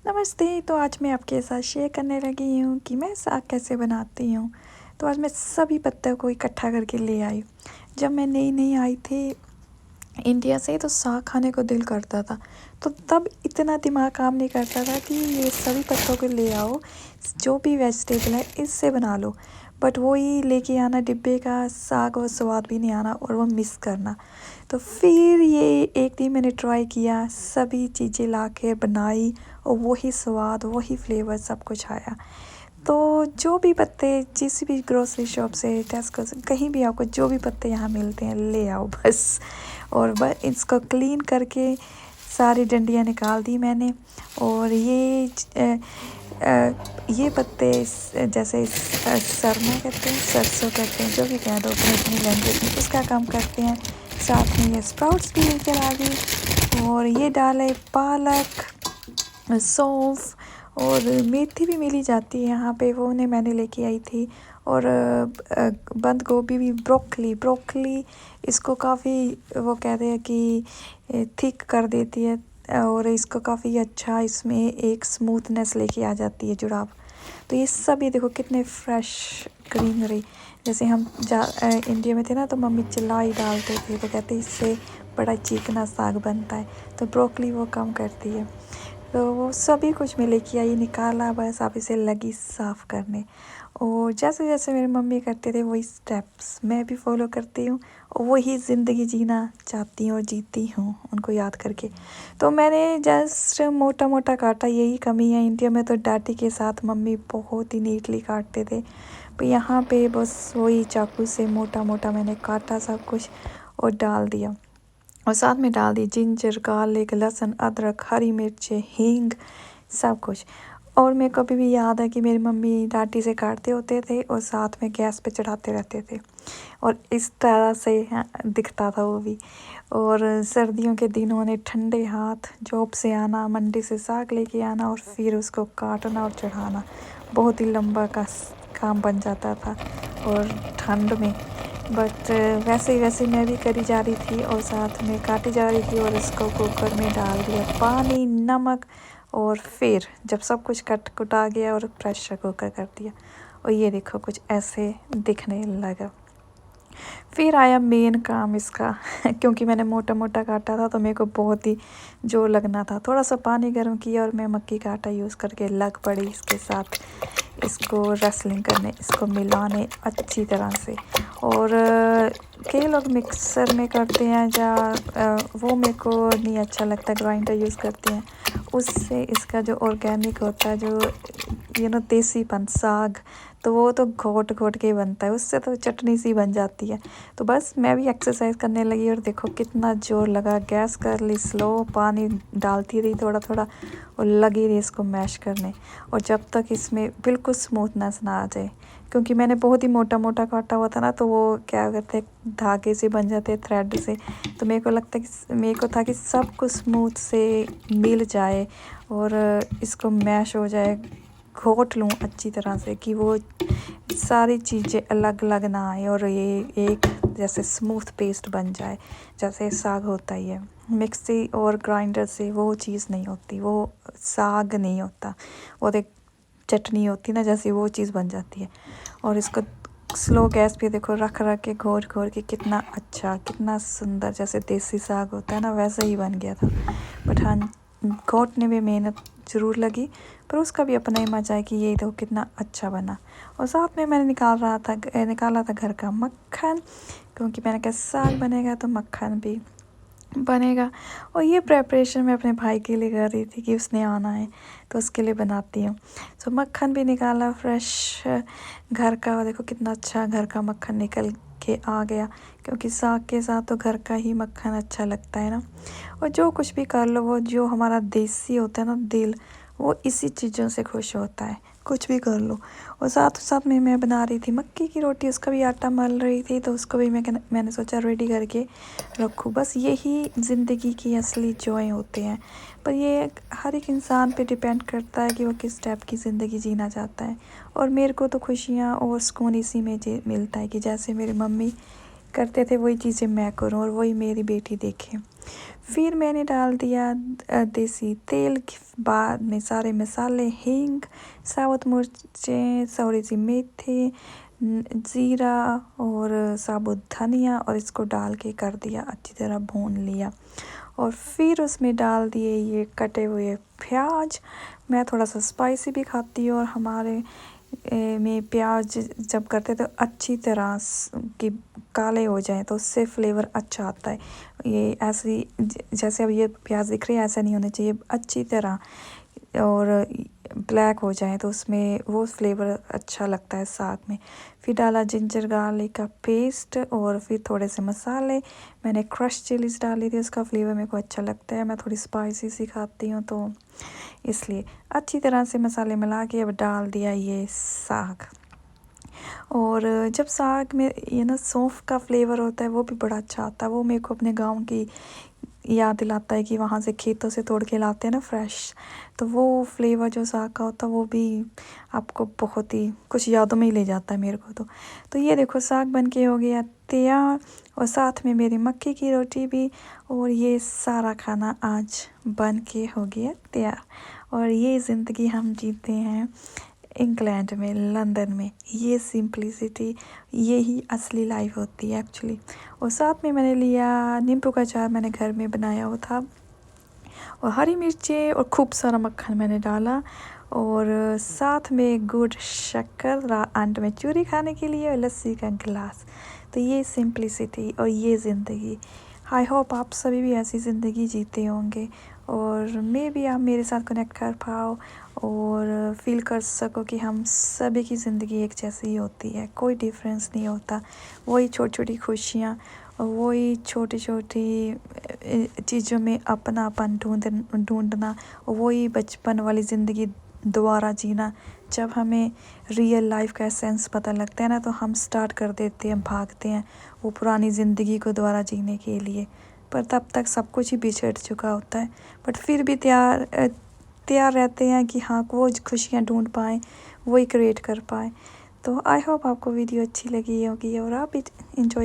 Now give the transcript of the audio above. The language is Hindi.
नमस्ते। तो आज मैं आपके साथ शेयर करने लगी हूँ कि मैं साग कैसे बनाती हूँ। तो आज मैं सभी पत्तों को इकट्ठा करके ले आई। जब मैं नई-नई आई थी इंडिया से तो साग खाने को दिल करता था। तो तब इतना दिमाग काम नहीं करता था कि ये सभी पत्तों को ले आओ, जो भी वेजिटेबल है इससे बना लो। बट वही लेके आना डिब्बे का साग और स्वाद भी नहीं आना और वो मिस करना। तो फिर ये एक दिन मैंने ट्राई किया, सभी चीज़ें ला के बनाई और वही स्वाद, वही फ्लेवर सब कुछ आया। तो जो भी पत्ते जिस भी ग्रोसरी शॉप से, टेस्को से, कहीं भी आपको जो भी पत्ते यहाँ मिलते हैं ले आओ बस। और बस इसको क्लीन करके सारी डंडियाँ निकाल दी मैंने। और ये पत्ते जैसे सरना कहते हैं, सरसों कहते हैं, जो भी कह दो अपनी अपनी लैंग्वेज में, उसका काम करते हैं। साथ में ये स्प्राउट्स भी लेकर आ गई और ये डाले पालक, सौंफ और मेथी भी मिली जाती है यहाँ पे, वो उन्हें मैंने लेके आई थी। और बंद गोभी भी, ब्रोकली इसको काफ़ी वो कहते हैं कि थिक कर देती है और इसको काफ़ी अच्छा इसमें एक स्मूथनेस लेके आ जाती है जुड़ाव। तो ये सब ये देखो कितने फ्रेश ग्रीनरी। जैसे हम इंडिया में थे ना तो मम्मी चिल्लाई डालते थे तो कहते इससे बड़ा चिकना साग बनता है। तो ब्रोकली वो कम करती है। तो वो सभी कुछ मैं लेके आई, निकाला, बस अब इसे लगी साफ़ करने। और जैसे जैसे मेरी मम्मी करते थे वही स्टेप्स मैं भी फॉलो करती हूँ और वही ज़िंदगी जीना चाहती हूँ और जीती हूँ उनको याद करके। तो मैंने जस्ट मोटा मोटा काटा, यही कमी है। इंडिया में तो डांटी के साथ मम्मी बहुत ही नीटली काटते थे, पर यहाँ पे बस वही चाकू से मोटा मोटा मैंने काटा सब कुछ और डाल दिया। और साथ में डाल दी जिंजर, गार्लिक, लहसुन, अदरक, हरी मिर्चें, हींग, सब कुछ। और मेरे को अभी भी याद है कि मेरी मम्मी डांटी से काटते होते थे और साथ में गैस पे चढ़ाते रहते थे और इस तरह से दिखता था वो भी। और सर्दियों के दिनों ने ठंडे हाथ जॉब से आना, मंडी से साग लेके आना और फिर उसको काटना और चढ़ाना बहुत ही लंबा का काम बन जाता था और ठंड में। बट वैसे ही मैं भी करी जा रही थी और साथ में काटी जा रही थी और इसको कुकर में डाल दिया पानी, नमक। और फिर जब सब कुछ कट कुटा गया और प्रेशर कुकर कर दिया और ये देखो कुछ ऐसे दिखने लगा। फिर आया मेन काम इसका क्योंकि मैंने मोटा मोटा काटा था तो मेरे को बहुत ही जोर लगना था। थोड़ा सा पानी गर्म किया और मैं मक्की का आटा यूज़ करके लग पड़ी इसके साथ, इसको रेसलिंग करने, इसको मिलाने अच्छी तरह से। और कई लोग मिक्सर में करते हैं या वो मेरे को नहीं अच्छा लगता, ग्राइंडर यूज़ करते हैं। उससे इसका जो ऑर्गेनिक होता है, जो देसीपन साग, तो वो तो घोट घोट के ही बनता है, उससे तो चटनी सी बन जाती है। तो बस मैं भी एक्सरसाइज करने लगी और देखो कितना जोर लगा, गैस कर ली स्लो, पानी डालती रही थोड़ा थोड़ा और लगी रही इसको मैश करने। और जब तक इसमें बिल्कुल स्मूथनेस ना आ जाए, क्योंकि मैंने बहुत ही मोटा मोटा काटा हुआ था ना, तो वो क्या करते धागे से बन जाते थ्रेड से। तो मेरे को था कि सब कुछ स्मूथ से मिल जाए और इसको मैश हो जाए, घोट लूँ अच्छी तरह से कि वो सारी चीज़ें अलग अलग ना आए और ये एक जैसे स्मूथ पेस्ट बन जाए जैसे साग होता ही है। मिक्सी और ग्राइंडर से वो चीज़ नहीं होती, वो साग नहीं होता, वो एक चटनी होती ना, जैसे वो चीज़ बन जाती है। और इसको स्लो गैस पे देखो रख के घोर घोर के कितना अच्छा, कितना सुंदर, जैसे देसी साग होता है ना वैसे ही बन गया था। बट हाँ, घोटने में मेहनत ज़रूर लगी, पर उसका भी अपना ही मजा है कि ये देखो कितना अच्छा बना। और साथ में मैंने निकाला था घर का मक्खन, क्योंकि मैंने कहा साग बनेगा तो मक्खन भी बनेगा। और ये प्रेपरेशन मैं अपने भाई के लिए कर रही थी कि उसने आना है तो उसके लिए बनाती हूँ। तो मक्खन भी निकाला फ्रेश घर का, और देखो कितना अच्छा घर का मक्खन निकल के आ गया, क्योंकि साग के साथ तो घर का ही मक्खन अच्छा लगता है ना। और जो कुछ भी कर लो, वो जो हमारा देसी होता है ना दिल, वो इसी चीज़ों से खुश होता है, कुछ भी कर लो। और साथ साथ में मैं बना रही थी मक्की की रोटी, उसका भी आटा मल रही थी, तो उसको भी मैंने सोचा रेडी करके रखूँ। बस यही ज़िंदगी की असली जॉय होते हैं। पर ये हर एक इंसान पे डिपेंड करता है कि वो किस टाइप की ज़िंदगी जीना चाहता है। और मेरे को तो खुशियाँ और सुकून इसी में मिलता है कि जैसे मेरी मम्मी करते थे वही चीज़ें मैं करूँ और वही मेरी बेटी देखे। फिर मैंने डाल दिया देसी तेल, बाद में सारे मसाले, हींग, साबुत मिर्चें, थोड़ी सी मेथी, ज़ीरा और साबुत धनिया, और इसको डाल के कर दिया अच्छी तरह भून लिया। और फिर उसमें डाल दिए ये कटे हुए प्याज। मैं थोड़ा सा स्पाइसी भी खाती हूँ, और हमारे में प्याज जब करते तो अच्छी तरह कि काले हो जाएं तो उससे फ्लेवर अच्छा आता है। ये ऐसी जैसे अब ये प्याज दिख रही है ऐसा नहीं होना चाहिए, अच्छी तरह और ब्लैक हो जाए तो उसमें वो फ्लेवर अच्छा लगता है साग में। फिर डाला जिंजर गार्लिक का पेस्ट, और फिर थोड़े से मसाले, मैंने क्रश चिलीज डाली थी, उसका फ्लेवर मेरे को अच्छा लगता है, मैं थोड़ी स्पाइसी सी खाती हूँ तो इसलिए। अच्छी तरह से मसाले मिला के अब डाल दिया ये साग। और जब साग में ये ना सौंफ का फ्लेवर होता है वो भी बड़ा अच्छा आता है, वो मेरे को अपने गांव की याद दिलाता है कि वहाँ से खेतों से तोड़ के लाते हैं ना फ्रेश, तो वो फ्लेवर जो साग का होता है वो भी आपको बहुत ही कुछ यादों में ही ले जाता है मेरे को तो ये देखो साग बन के हो गया तैयार, और साथ में मेरी मक्की की रोटी भी, और ये सारा खाना आज बन के हो गया तैयार। और ये ज़िंदगी हम जीते हैं इंग्लैंड में, लंदन में। ये सिंपलिसिटी, यही असली लाइफ होती है एक्चुअली। और साथ में मैंने लिया नींबू का अचार, मैंने घर में बनाया हुआ था, और हरी मिर्चें और खूब सारा मक्खन मैंने डाला, और साथ में गुड़, शक्कर, अंत में चूरी खाने के लिए, और लस्सी का गिलास। तो ये सिंपलिसिटी और ये ज़िंदगी, आई होप आप सभी भी ऐसी ज़िंदगी जीते होंगे, और मे भी आप मेरे साथ कनेक्ट कर पाओ और फील कर सको कि हम सभी की ज़िंदगी एक जैसी ही होती है, कोई डिफरेंस नहीं होता। वही छोटी छोटी खुशियाँ और वही छोटी छोटी चीज़ों में अपनापन ढूंढना, और वही बचपन वाली ज़िंदगी दोबारा जीना। जब हमें रियल लाइफ का एसेंस पता लगता है ना, तो हम स्टार्ट कर देते हैं, भागते हैं वो पुरानी ज़िंदगी को दोबारा जीने के लिए, पर तब तक सब कुछ ही बिछड़ चुका होता है। बट फिर भी तैयार रहते हैं कि हाँ वो खुशियाँ ढूंढ पाएँ, वही क्रिएट कर पाएँ। तो आई होप आपको वीडियो अच्छी लगी होगी और आप भी इंजॉय